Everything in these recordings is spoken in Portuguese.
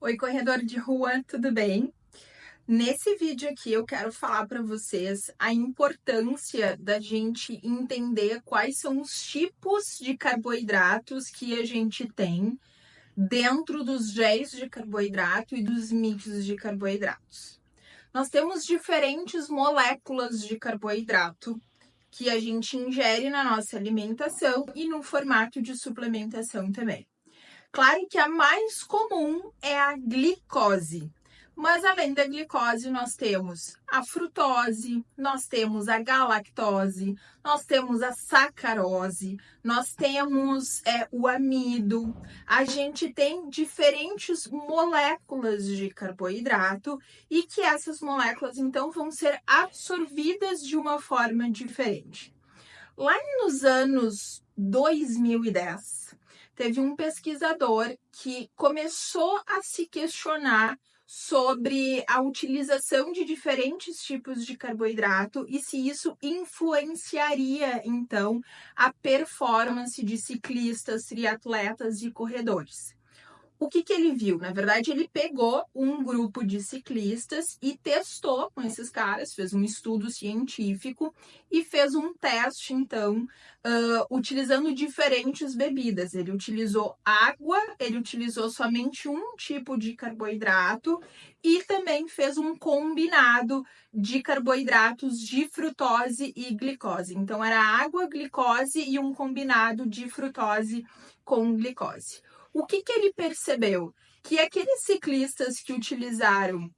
Oi, corredor de rua, tudo bem? Nesse vídeo aqui eu quero falar para vocês a importância da gente entender quais são os tipos de carboidratos que a gente tem dentro dos géis de carboidrato e dos mixes de carboidratos. Nós temos diferentes moléculas de carboidrato que a gente ingere na nossa alimentação e no formato de suplementação também. Claro que a mais comum é a glicose, mas além da glicose, nós temos a frutose, nós temos a galactose, nós temos a sacarose, nós temos o amido. A gente tem diferentes moléculas de carboidrato e que essas moléculas então vão ser absorvidas de uma forma diferente. Lá nos anos 2010, teve um pesquisador que começou a se questionar sobre a utilização de diferentes tipos de carboidrato e se isso influenciaria, então, a performance de ciclistas, triatletas e corredores. O que ele viu? Na verdade, ele pegou um grupo de ciclistas e testou com esses caras, fez um estudo científico e fez um teste, então, utilizando diferentes bebidas. Ele utilizou água, ele utilizou somente um tipo de carboidrato e também fez um combinado de carboidratos de frutose e glicose. Então, era água, glicose e um combinado de frutose com glicose. O que ele percebeu? Que aqueles ciclistas que utilizaram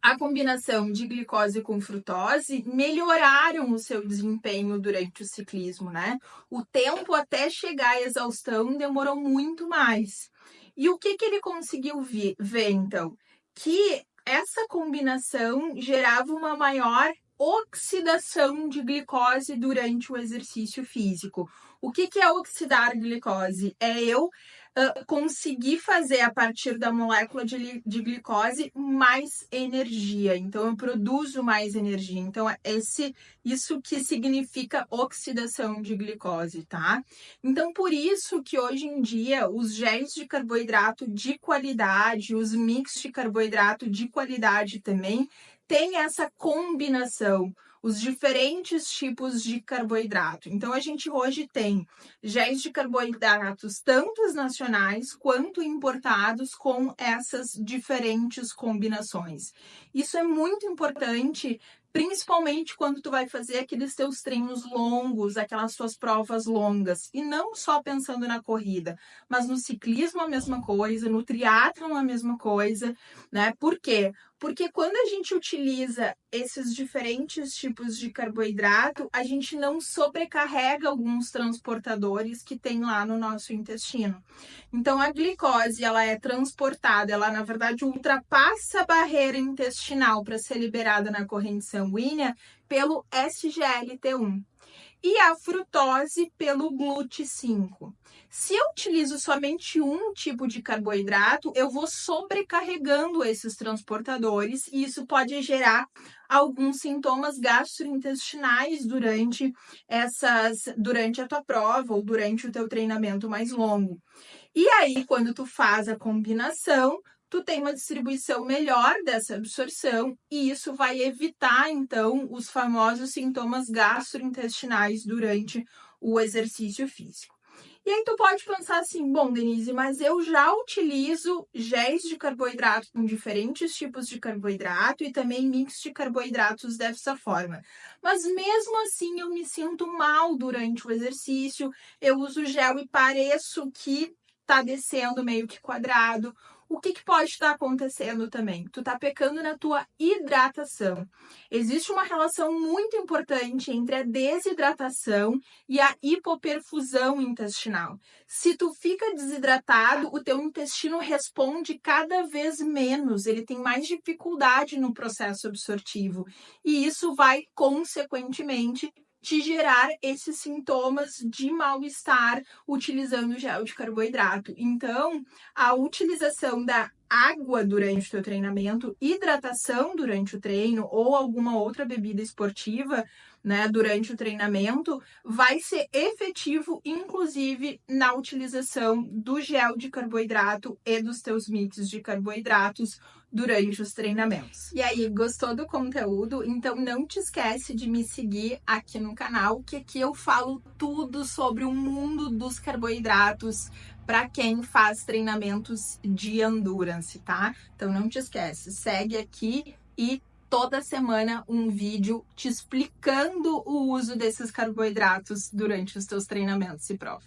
a combinação de glicose com frutose melhoraram o seu desempenho durante o ciclismo, né? O tempo até chegar à exaustão demorou muito mais. E o que ele conseguiu ver, então? Que essa combinação gerava uma maior oxidação de glicose durante o exercício físico. O que é oxidar glicose? É eu conseguir fazer a partir da molécula de glicose mais energia. Então, eu produzo mais energia. Então, isso que significa oxidação de glicose, tá? Então, por isso que hoje em dia os géis de carboidrato de qualidade, os mix de carboidrato de qualidade também, tem essa combinação, os diferentes tipos de carboidrato. Então, a gente hoje tem géis de carboidratos, tanto os nacionais quanto importados, com essas diferentes combinações. Isso é muito importante, principalmente quando tu vai fazer aqueles teus treinos longos, aquelas tuas provas longas, e não só pensando na corrida, mas no ciclismo a mesma coisa, no triatlon a mesma coisa, né? Por quê? Porque quando a gente utiliza esses diferentes tipos de carboidrato, a gente não sobrecarrega alguns transportadores que tem lá no nosso intestino. Então, a glicose, ela é transportada, ela, na verdade, ultrapassa a barreira intestinal para ser liberada na corrente sanguínea pelo SGLT1. E a frutose pelo GLUT5. Se eu utilizo somente um tipo de carboidrato, eu vou sobrecarregando esses transportadores e isso pode gerar alguns sintomas gastrointestinais durante a tua prova ou durante o teu treinamento mais longo. E aí, quando tu faz a combinação, tu tem uma distribuição melhor dessa absorção e isso vai evitar, então, os famosos sintomas gastrointestinais durante o exercício físico. E aí tu pode pensar assim, bom, Denise, mas eu já utilizo géis de carboidrato com diferentes tipos de carboidrato e também mix de carboidratos dessa forma. Mas mesmo assim eu me sinto mal durante o exercício, eu uso gel e pareço que tá descendo meio que quadrado. O que pode estar acontecendo também? Tu tá pecando na tua hidratação. Existe uma relação muito importante entre a desidratação e a hipoperfusão intestinal. Se tu fica desidratado, o teu intestino responde cada vez menos, ele tem mais dificuldade no processo absortivo e isso vai, consequentemente, te gerar esses sintomas de mal-estar utilizando gel de carboidrato. Então, a utilização da água durante o teu treinamento, hidratação durante o treino ou alguma outra bebida esportiva, né, durante o treinamento, vai ser efetivo, inclusive, na utilização do gel de carboidrato e dos teus mix de carboidratos durante os treinamentos. E aí, gostou do conteúdo? Então não te esquece de me seguir aqui no canal, que aqui eu falo tudo sobre o mundo dos carboidratos para quem faz treinamentos de endurance, tá? Então não te esquece, segue aqui e toda semana um vídeo te explicando o uso desses carboidratos durante os teus treinamentos e provas.